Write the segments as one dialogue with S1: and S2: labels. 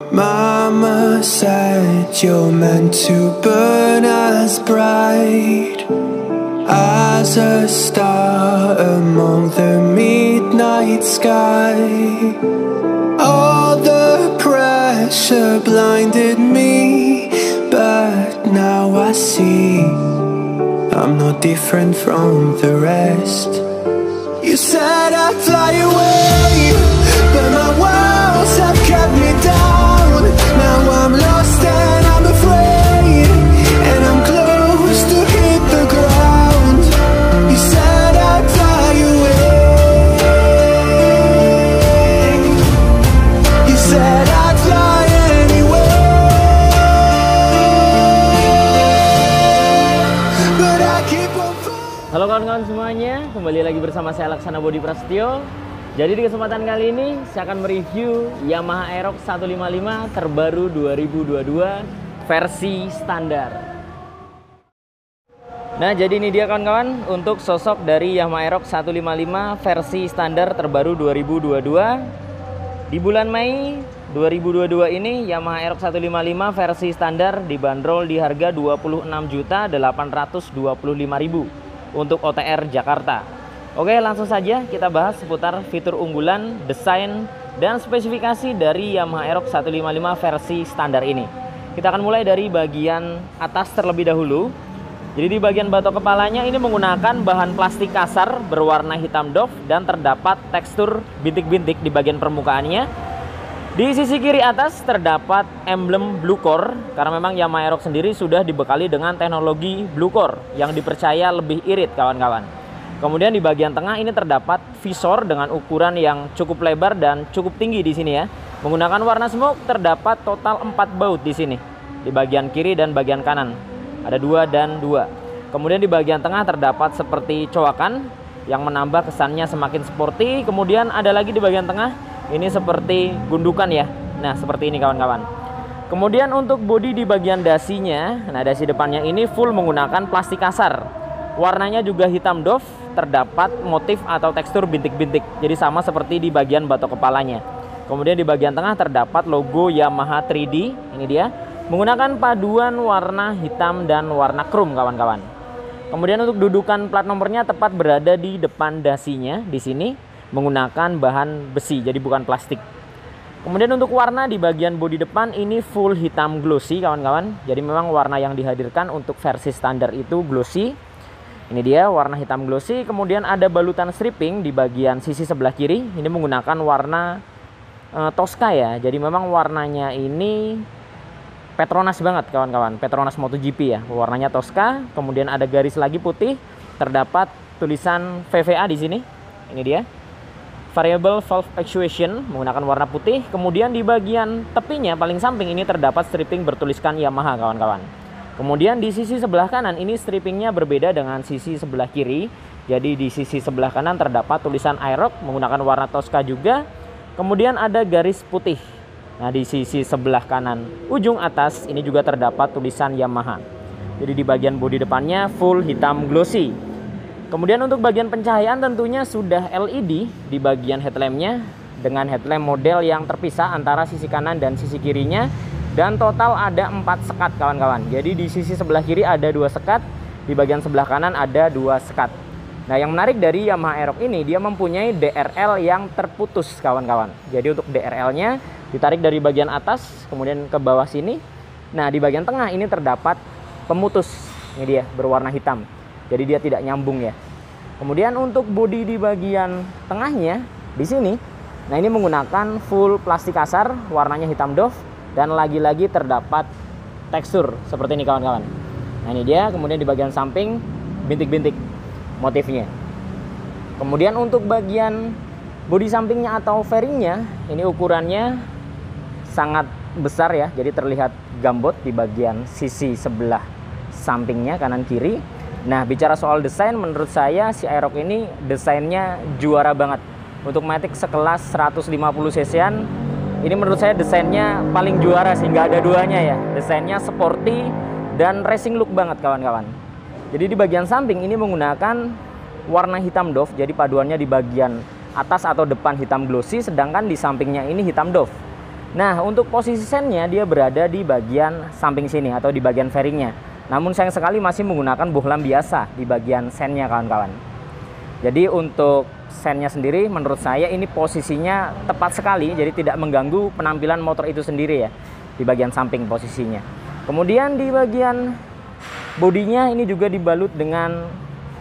S1: Mama said you're meant to burn as bright as a star among the midnight sky. All the pressure blinded me, but now I see I'm no different from the rest. You said I'd fly away, but my walls have kept me down. Now I'm lost and I'm afraid, and I'm close to hit the ground. You said I'd fly away. You said I'd fly anyway, but I keep on falling.
S2: Halo kawan-kawan semuanya, kembali lagi bersama saya Laksana Bodi Prasetyo. Jadi di kesempatan kali ini saya akan mereview Yamaha Aerox 155 terbaru 2022 versi standar. Nah, jadi ini dia kawan-kawan untuk sosok dari Yamaha Aerox 155 versi standar terbaru 2022. Di bulan Mei 2022 ini Yamaha Aerox 155 versi standar dibanderol di harga 26.825.000 untuk OTR Jakarta. Oke, langsung saja kita bahas seputar fitur unggulan, desain, dan spesifikasi dari Yamaha Aerox 155 versi standar ini. Kita akan mulai dari bagian atas terlebih dahulu. Jadi di bagian batok kepalanya ini menggunakan bahan plastik kasar berwarna hitam doff dan terdapat tekstur bintik-bintik di bagian permukaannya. Di sisi kiri atas terdapat emblem Blue Core karena memang Yamaha Aerox sendiri sudah dibekali dengan teknologi Blue Core yang dipercaya lebih irit kawan-kawan. Kemudian di bagian tengah ini terdapat visor dengan ukuran yang cukup lebar dan cukup tinggi di sini ya. Menggunakan warna smoke terdapat total 4 baut di sini. Di bagian kiri dan bagian kanan. Ada 2 dan 2. Kemudian di bagian tengah terdapat seperti coakan yang menambah kesannya semakin sporty. Kemudian ada lagi di bagian tengah ini seperti gundukan ya. Nah, seperti ini kawan-kawan. Kemudian untuk bodi di bagian dasinya, nah dasi depannya ini full menggunakan plastik kasar. Warnanya juga hitam doff, terdapat motif atau tekstur bintik-bintik. Jadi sama seperti di bagian batok kepalanya. Kemudian di bagian tengah terdapat logo Yamaha 3D. Ini dia. Menggunakan paduan warna hitam dan warna krom kawan-kawan. Kemudian untuk dudukan plat nomornya tepat berada di depan dasinya di sini menggunakan bahan besi, jadi bukan plastik. Kemudian untuk warna di bagian bodi depan ini full hitam glossy kawan-kawan. Jadi memang warna yang dihadirkan untuk versi standar itu glossy. Ini dia warna hitam glossy. Kemudian ada balutan stripping di bagian sisi sebelah kiri. Ini menggunakan warna Tosca ya. Jadi memang warnanya ini Petronas banget kawan-kawan. Petronas MotoGP ya. Warnanya Tosca. Kemudian ada garis lagi putih. Terdapat tulisan VVA di sini. Ini dia. Variable Valve Actuation menggunakan warna putih. Kemudian di bagian tepinya paling samping ini terdapat stripping bertuliskan Yamaha kawan-kawan. Kemudian di sisi sebelah kanan ini strippingnya berbeda dengan sisi sebelah kiri. Jadi di sisi sebelah kanan terdapat tulisan Aerox menggunakan warna Tosca juga. Kemudian ada garis putih. Nah di sisi sebelah kanan ujung atas ini juga terdapat tulisan Yamaha. Jadi di bagian bodi depannya full hitam glossy. Kemudian untuk bagian pencahayaan tentunya sudah LED di bagian headlampnya dengan headlamp model yang terpisah antara sisi kanan dan sisi kirinya. Dan total ada 4 sekat kawan-kawan. Jadi di sisi sebelah kiri ada 2 sekat, di bagian sebelah kanan ada 2 sekat. Nah yang menarik dari Yamaha Aerox ini dia mempunyai DRL yang terputus kawan-kawan. Jadi untuk DRL-nya ditarik dari bagian atas kemudian ke bawah sini. Nah di bagian tengah ini terdapat pemutus. Ini dia berwarna hitam. Jadi dia tidak nyambung ya. Kemudian untuk bodi di bagian tengahnya di sini, nah ini menggunakan full plastik kasar, warnanya hitam doff. Dan lagi-lagi terdapat tekstur seperti ini kawan-kawan. Nah ini dia. Kemudian di bagian samping bintik-bintik motifnya. Kemudian untuk bagian bodi sampingnya atau fairingnya ini ukurannya sangat besar ya. Jadi terlihat gambot di bagian sisi sebelah sampingnya kanan kiri. Nah bicara soal desain, menurut saya si Aerox ini desainnya juara banget. Untuk matic sekelas 150 cc-an ini menurut saya desainnya paling juara sih, nggak ada duanya ya. Desainnya sporty dan racing look banget kawan-kawan. Jadi di bagian samping ini menggunakan warna hitam doff. Jadi paduannya di bagian atas atau depan hitam glossy, sedangkan di sampingnya ini hitam doff. Nah, untuk posisi sennya dia berada di bagian samping sini atau di bagian fairingnya. Namun sayang sekali masih menggunakan bohlam biasa di bagian sennya kawan-kawan. Jadi untuk sennya sendiri menurut saya ini posisinya tepat sekali, jadi tidak mengganggu penampilan motor itu sendiri ya, di bagian samping posisinya. Kemudian di bagian bodinya ini juga dibalut dengan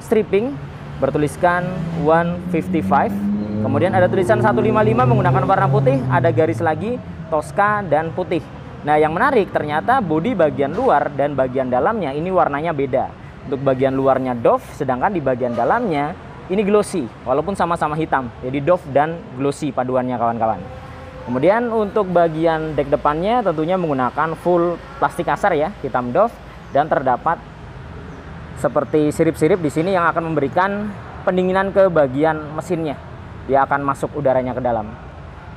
S2: stripping bertuliskan 155. Kemudian ada tulisan 155 menggunakan warna putih, ada garis lagi Tosca dan putih. Nah, yang menarik ternyata bodi bagian luar dan bagian dalamnya ini warnanya beda. Untuk bagian luarnya doff, sedangkan di bagian dalamnya ini glossy, walaupun sama-sama hitam. Jadi doff dan glossy paduannya kawan-kawan. Kemudian untuk bagian dek depannya tentunya menggunakan full plastik kasar ya, hitam doff, dan terdapat seperti sirip-sirip di sini yang akan memberikan pendinginan ke bagian mesinnya. Dia akan masuk udaranya ke dalam.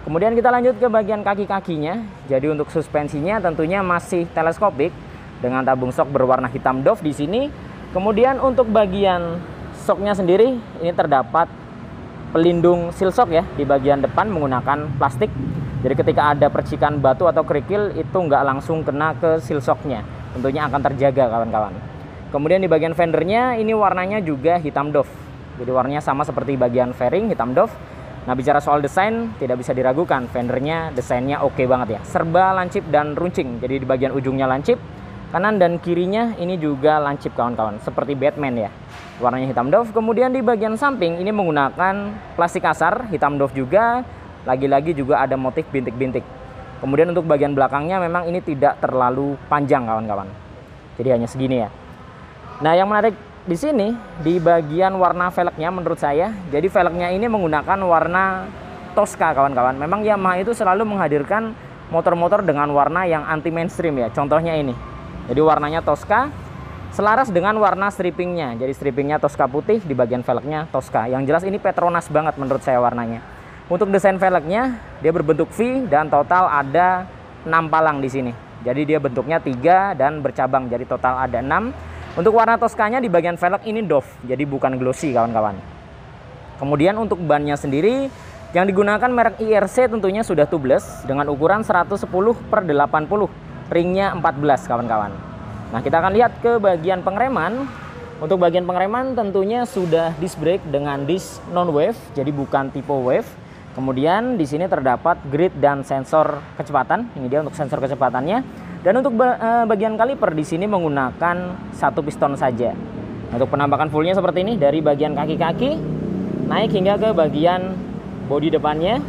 S2: Kemudian kita lanjut ke bagian kaki-kakinya. Jadi untuk suspensinya tentunya masih teleskopik dengan tabung shock berwarna hitam doff di sini. Kemudian untuk bagian shocknya sendiri ini terdapat pelindung seal shock ya di bagian depan menggunakan plastik. Jadi ketika ada percikan batu atau kerikil itu nggak langsung kena ke seal shocknya. Tentunya akan terjaga kawan-kawan. Kemudian di bagian fendernya ini warnanya juga hitam doff. Jadi warnanya sama seperti bagian fairing hitam doff. Nah, bicara soal desain tidak bisa diragukan, fendernya desainnya oke banget ya, serba lancip dan runcing. Jadi di bagian ujungnya lancip, kanan dan kirinya ini juga lancip kawan-kawan, seperti Batman ya, warnanya hitam doff. Kemudian di bagian samping ini menggunakan plastik kasar hitam doff juga, lagi-lagi juga ada motif bintik-bintik. Kemudian untuk bagian belakangnya memang ini tidak terlalu panjang kawan-kawan, jadi hanya segini ya. Nah, yang menarik di sini di bagian warna velgnya menurut saya, jadi velgnya ini menggunakan warna Tosca kawan-kawan. Memang Yamaha itu selalu menghadirkan motor-motor dengan warna yang anti mainstream ya. Contohnya ini. Jadi warnanya Tosca selaras dengan warna strippingnya. Jadi strippingnya Tosca putih, di bagian velgnya Tosca. Yang jelas ini Petronas banget menurut saya warnanya. Untuk desain velgnya dia berbentuk V dan total ada 6 palang di sini. Jadi dia bentuknya 3 dan bercabang. Jadi total ada 6. Untuk warna Toscanya di bagian velg ini doff, jadi bukan glossy kawan-kawan. Kemudian untuk bannya sendiri yang digunakan merek IRC tentunya sudah tubeless dengan ukuran 110/80, ringnya 14 kawan-kawan. Nah, kita akan lihat ke bagian pengereman. Untuk bagian pengereman tentunya sudah disc brake dengan disc non wave, jadi bukan tipe wave. Kemudian di sini terdapat grid dan sensor kecepatan. Ini dia untuk sensor kecepatannya. Dan untuk bagian kaliper di sini menggunakan 1 piston saja. Untuk penampakan fullnya seperti ini dari bagian kaki-kaki naik hingga ke bagian bodi depannya.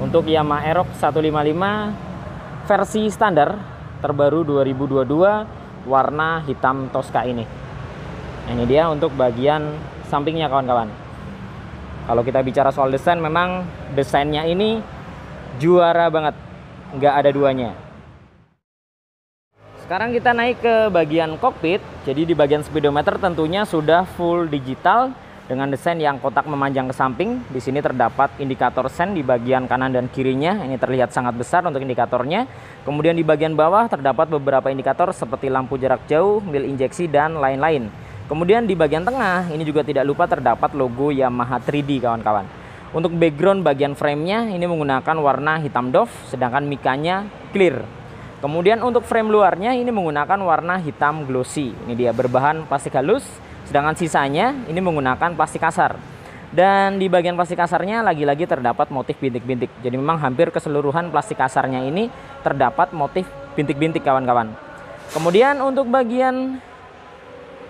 S2: Untuk Yamaha Aerox 155 versi standar terbaru 2022 warna hitam Tosca ini. Nah, ini dia untuk bagian sampingnya kawan-kawan. Kalau kita bicara soal desain, memang desainnya ini juara banget, nggak ada duanya. Sekarang kita naik ke bagian kokpit. Jadi di bagian speedometer tentunya sudah full digital dengan desain yang kotak memanjang ke samping. Di sini terdapat indikator sen di bagian kanan dan kirinya. Ini terlihat sangat besar untuk indikatornya. Kemudian di bagian bawah terdapat beberapa indikator seperti lampu jarak jauh, mil injeksi, dan lain-lain. Kemudian di bagian tengah ini juga tidak lupa terdapat logo Yamaha 3D kawan-kawan. Untuk background bagian framenya ini menggunakan warna hitam doff, sedangkan mikanya clear. Kemudian untuk frame luarnya ini menggunakan warna hitam glossy. Ini dia berbahan plastik halus, sedangkan sisanya ini menggunakan plastik kasar. Dan di bagian plastik kasarnya lagi-lagi terdapat motif bintik-bintik. Jadi memang hampir keseluruhan plastik kasarnya ini terdapat motif bintik-bintik kawan-kawan. Kemudian untuk bagian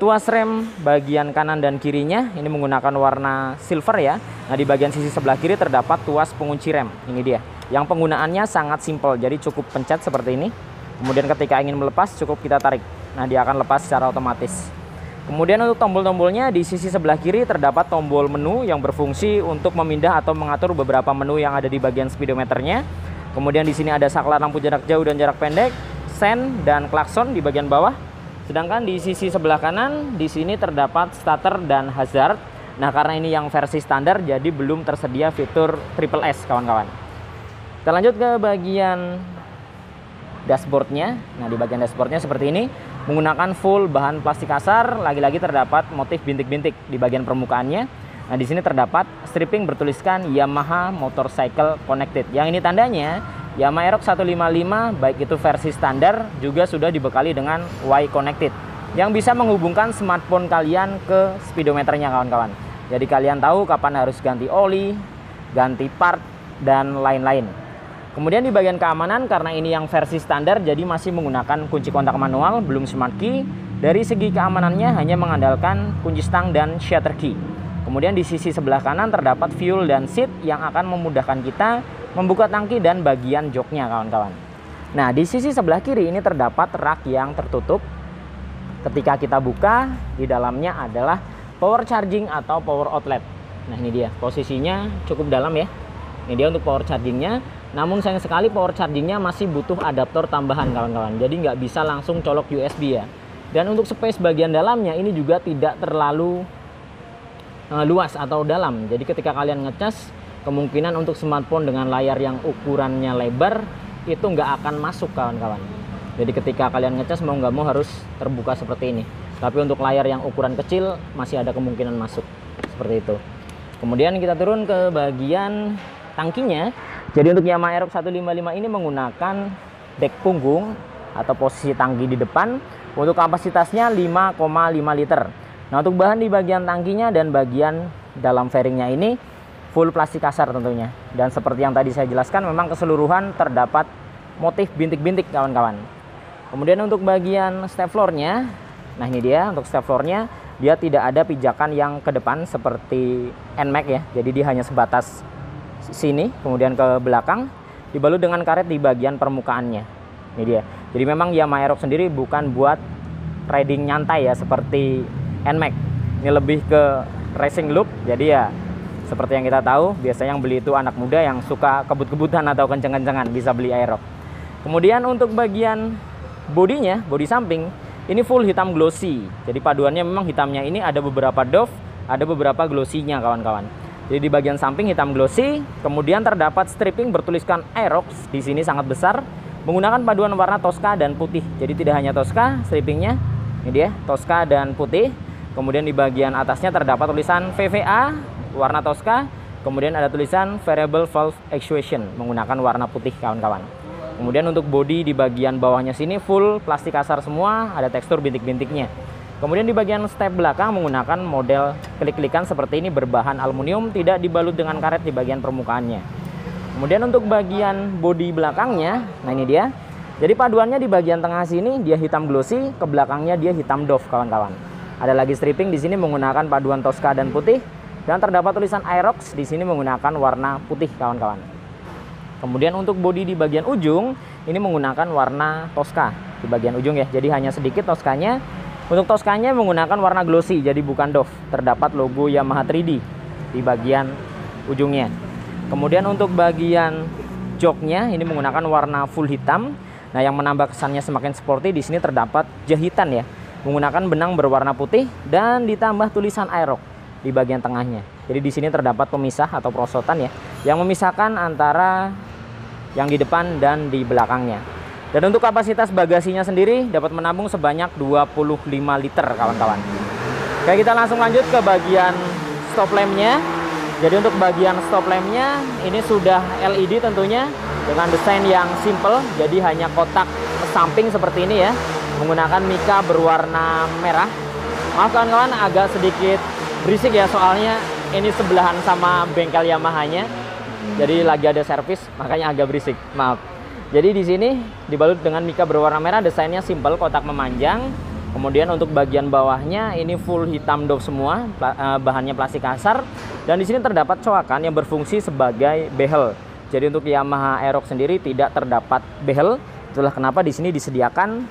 S2: tuas rem bagian kanan dan kirinya ini menggunakan warna silver ya. Nah, di bagian sisi sebelah kiri terdapat tuas pengunci rem. Ini dia. Yang penggunaannya sangat simpel, jadi cukup pencet seperti ini. Kemudian ketika ingin melepas cukup kita tarik. Nah, dia akan lepas secara otomatis. Kemudian untuk tombol-tombolnya di sisi sebelah kiri terdapat tombol menu yang berfungsi untuk memindah atau mengatur beberapa menu yang ada di bagian speedometernya. Kemudian di sini ada saklar lampu jarak jauh dan jarak pendek, sen dan klakson di bagian bawah. Sedangkan di sisi sebelah kanan di sini terdapat starter dan hazard. Nah, karena ini yang versi standar jadi belum tersedia fitur triple S kawan-kawan. Kita lanjut ke bagian dashboardnya. Nah, di bagian dashboardnya seperti ini menggunakan full bahan plastik kasar. Lagi-lagi terdapat motif bintik-bintik di bagian permukaannya. Nah, Nah, di sini terdapat stripping bertuliskan Yamaha Motorcycle Connected. Yang ini tandanya Yamaha Aerox 155 baik itu versi standar juga sudah dibekali dengan Y Connected yang bisa menghubungkan smartphone kalian ke speedometernya kawan-kawan. Jadi kalian tahu kapan harus ganti oli, ganti part, dan lain-lain. Kemudian di bagian keamanan, karena ini yang versi standar jadi masih menggunakan kunci kontak manual, belum smart key. Dari segi keamanannya hanya mengandalkan kunci stang dan shutter key. Kemudian di sisi sebelah kanan terdapat fuel dan seat yang akan memudahkan kita membuka tangki dan bagian joknya kawan-kawan. Nah, di sisi sebelah kiri ini terdapat rak yang tertutup. Ketika kita buka, di dalamnya adalah power charging atau power outlet. Nah, ini dia, posisinya cukup dalam ya. Ini dia untuk power chargingnya. Namun sayang sekali power chargingnya masih butuh adaptor tambahan kawan-kawan. Jadi nggak bisa langsung colok USB ya. Dan untuk space bagian dalamnya ini juga tidak terlalu luas atau dalam. Jadi ketika kalian ngecas, kemungkinan untuk smartphone dengan layar yang ukurannya lebar itu nggak akan masuk kawan-kawan. Jadi ketika kalian ngecas mau nggak mau harus terbuka seperti ini. Tapi untuk layar yang ukuran kecil masih ada kemungkinan masuk seperti itu. Kemudian kita turun ke bagian tangkinya. Jadi untuk Yamaha Aerox 155 ini menggunakan dek punggung atau posisi tangki di depan. Untuk kapasitasnya 5,5 liter. Nah, untuk bahan di bagian tangkinya dan bagian dalam fairingnya ini full plastik kasar tentunya. Dan seperti yang tadi saya jelaskan, memang keseluruhan terdapat motif bintik-bintik kawan-kawan. Kemudian untuk bagian step floor-nya, nah ini dia untuk step floor-nya, dia tidak ada pijakan yang ke depan seperti NMAX ya. Jadi dia hanya sebatas sini, kemudian ke belakang, dibalut dengan karet di bagian permukaannya. Ini dia. Jadi memang Yamaha Aerox sendiri bukan buat riding nyantai ya seperti NMAX. Ini lebih ke racing look. Jadi ya seperti yang kita tahu, biasanya yang beli itu anak muda yang suka kebut-kebutan atau kenceng-kencengan bisa beli Aerox. Kemudian untuk bagian bodinya, bodi samping, ini full hitam glossy. Jadi paduannya memang hitamnya ini ada beberapa doff, ada beberapa glossy-nya kawan-kawan. Jadi di bagian samping hitam glossy, kemudian terdapat stripping bertuliskan Aerox di sini sangat besar, menggunakan paduan warna Tosca dan putih. Jadi tidak hanya Tosca strippingnya, ini dia Tosca dan putih. Kemudian di bagian atasnya terdapat tulisan VVA warna Tosca, kemudian ada tulisan Variable Valve Actuation menggunakan warna putih kawan-kawan. Kemudian untuk bodi di bagian bawahnya sini full plastik kasar semua, ada tekstur bintik-bintiknya. Kemudian di bagian step belakang menggunakan model klik-klikan seperti ini berbahan aluminium, tidak dibalut dengan karet di bagian permukaannya. Kemudian untuk bagian bodi belakangnya, nah ini dia. Jadi paduannya di bagian tengah sini dia hitam glossy, ke belakangnya dia hitam doff kawan-kawan. Ada lagi stripping di sini menggunakan paduan Tosca dan putih. Dan terdapat tulisan Aerox di sini menggunakan warna putih kawan-kawan. Kemudian untuk bodi di bagian ujung ini menggunakan warna Tosca di bagian ujung ya. Jadi hanya sedikit Toscanya. Untuk Toscanya menggunakan warna glossy, jadi bukan doff. Terdapat logo Yamaha 3D di bagian ujungnya. Kemudian untuk bagian joknya ini menggunakan warna full hitam. Nah, yang menambah kesannya semakin sporty di sini terdapat jahitan ya, menggunakan benang berwarna putih dan ditambah tulisan Aerox di bagian tengahnya. Jadi di sini terdapat pemisah atau perosotan ya, yang memisahkan antara yang di depan dan di belakangnya. Dan untuk kapasitas bagasinya sendiri dapat menampung sebanyak 25 liter kawan-kawan. Oke, kita langsung lanjut ke bagian stop lampnya. Jadi untuk bagian stop lampnya ini sudah LED tentunya dengan desain yang simple. Jadi hanya kotak samping seperti ini ya, menggunakan mika berwarna merah. Maaf kawan-kawan, agak sedikit berisik ya, soalnya ini sebelahan sama bengkel Yamaha-nya. Jadi lagi ada servis, makanya agak berisik. Maaf. Jadi di sini dibalut dengan mika berwarna merah, desainnya simple, kotak memanjang. Kemudian untuk bagian bawahnya ini full hitam doff semua, bahannya plastik kasar. Dan di sini terdapat coakan yang berfungsi sebagai behel. Jadi untuk Yamaha Aerox sendiri tidak terdapat behel. Itulah kenapa di sini disediakan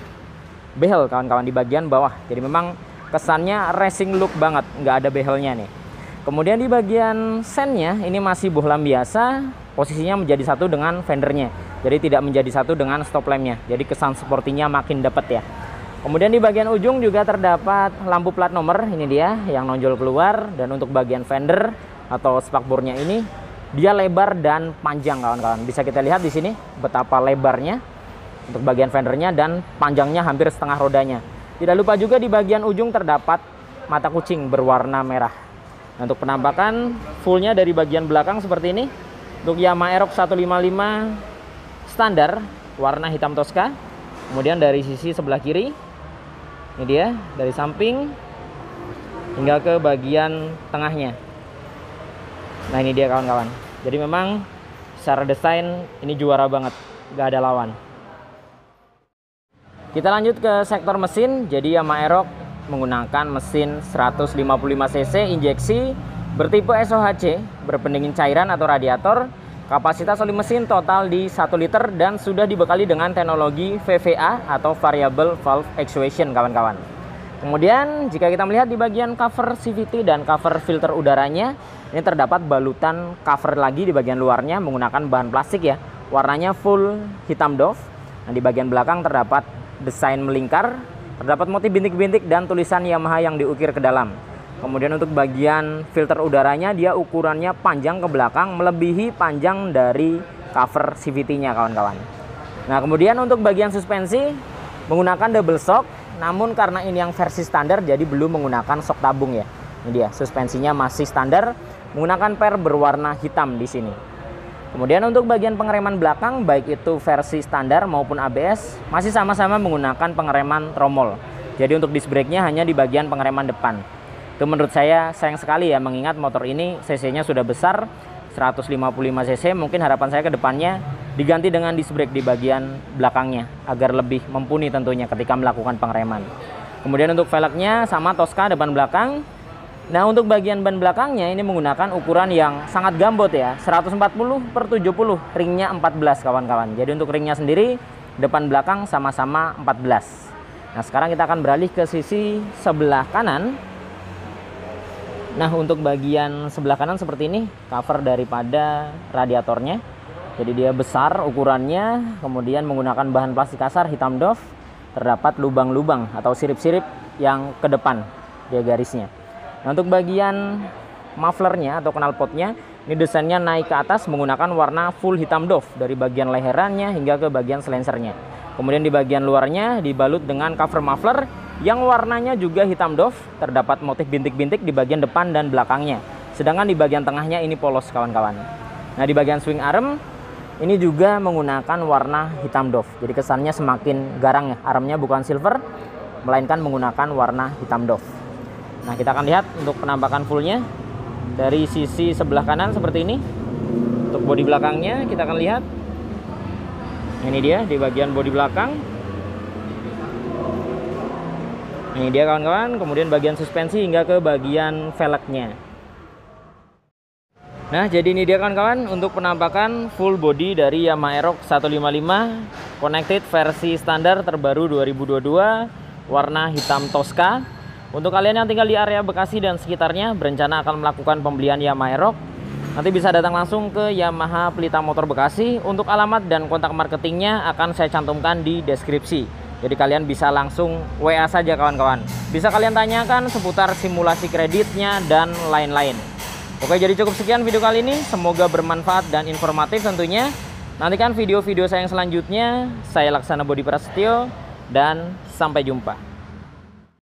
S2: behel kawan-kawan di bagian bawah. Jadi memang kesannya racing look banget, nggak ada behelnya nih. Kemudian di bagian sennya ini masih bohlam biasa, posisinya menjadi satu dengan fendernya. Jadi tidak menjadi satu dengan stop lampnya. Jadi kesan sportinya makin dapat ya. Kemudian di bagian ujung juga terdapat lampu plat nomor, ini dia yang nonjol keluar. Dan untuk bagian fender atau spakbornya ini dia lebar dan panjang kawan-kawan. Bisa kita lihat di sini betapa lebarnya untuk bagian fendernya dan panjangnya hampir setengah rodanya. Tidak lupa juga di bagian ujung terdapat mata kucing berwarna merah. Nah, untuk penampakan fullnya dari bagian belakang seperti ini. Untuk Yamaha Aerox 155 standar warna hitam Tosca. Kemudian dari sisi sebelah kiri, ini dia, dari samping hingga ke bagian tengahnya. Nah ini dia kawan-kawan. Jadi memang secara desain ini juara banget, gak ada lawan. Kita lanjut ke sektor mesin. Jadi Yamaha Aerox menggunakan mesin 155 cc injeksi bertipe SOHC, berpendingin cairan atau radiator. Kapasitas oli mesin total di 1 liter dan sudah dibekali dengan teknologi VVA atau Variable Valve Actuation kawan-kawan. Kemudian jika kita melihat di bagian cover CVT dan cover filter udaranya, ini terdapat balutan cover lagi di bagian luarnya menggunakan bahan plastik ya. Warnanya full hitam doff. Nah, di bagian belakang terdapat desain melingkar, terdapat motif bintik-bintik dan tulisan Yamaha yang diukir ke dalam. Kemudian untuk bagian filter udaranya, dia ukurannya panjang ke belakang melebihi panjang dari cover CVT-nya kawan-kawan. Nah kemudian untuk bagian suspensi menggunakan double shock, namun karena ini yang versi standar jadi belum menggunakan shock tabung ya. Ini dia, suspensinya masih standar menggunakan per berwarna hitam di sini. Kemudian untuk bagian pengereman belakang, baik itu versi standar maupun ABS, masih sama-sama menggunakan pengereman tromol. Jadi untuk disc brake-nya hanya di bagian pengereman depan. Itu menurut saya sayang sekali ya, mengingat motor ini cc-nya sudah besar 155 cc. Mungkin harapan saya ke depannya diganti dengan disc brake di bagian belakangnya agar lebih mumpuni tentunya ketika melakukan pengereman. Kemudian untuk velgnya sama Tosca depan belakang. Nah untuk bagian ban belakangnya ini menggunakan ukuran yang sangat gambot ya, 140/70, ringnya 14 kawan-kawan. Jadi untuk ringnya sendiri depan belakang sama-sama 14. Nah sekarang kita akan beralih ke sisi sebelah kanan. Nah untuk bagian sebelah kanan seperti ini cover daripada radiatornya. Jadi dia besar ukurannya, kemudian menggunakan bahan plastik kasar hitam doff. Terdapat lubang-lubang atau sirip-sirip yang ke depan dia garisnya. Nah untuk bagian mufflernya atau knalpotnya, ini desainnya naik ke atas menggunakan warna full hitam doff dari bagian leherannya hingga ke bagian silencernya. Kemudian di bagian luarnya dibalut dengan cover muffler yang warnanya juga hitam doff, terdapat motif bintik-bintik di bagian depan dan belakangnya. Sedangkan di bagian tengahnya ini polos kawan-kawan. Nah di bagian swing arm ini juga menggunakan warna hitam doff. Jadi kesannya semakin garang ya. Armnya bukan silver, melainkan menggunakan warna hitam doff. Nah kita akan lihat untuk penampakan fullnya dari sisi sebelah kanan seperti ini. Untuk bodi belakangnya kita akan lihat. Ini dia di bagian bodi belakang. Ini dia kawan-kawan, kemudian bagian suspensi hingga ke bagian velgnya. Nah jadi ini dia kawan-kawan untuk penampakan full body dari Yamaha Aerox 155 Connected versi standar terbaru 2022 warna hitam Tosca. Untuk kalian yang tinggal di area Bekasi dan sekitarnya berencana akan melakukan pembelian Yamaha Aerox, nanti bisa datang langsung ke Yamaha Pelita Motor Bekasi. Untuk alamat dan kontak marketingnya akan saya cantumkan di deskripsi. Jadi kalian bisa langsung WA saja kawan-kawan. Bisa kalian tanyakan seputar simulasi kreditnya dan lain-lain. Oke jadi cukup sekian video kali ini. Semoga bermanfaat dan informatif tentunya. Nantikan video-video saya yang selanjutnya. Saya Laksana Bodi Prasetyo dan sampai jumpa.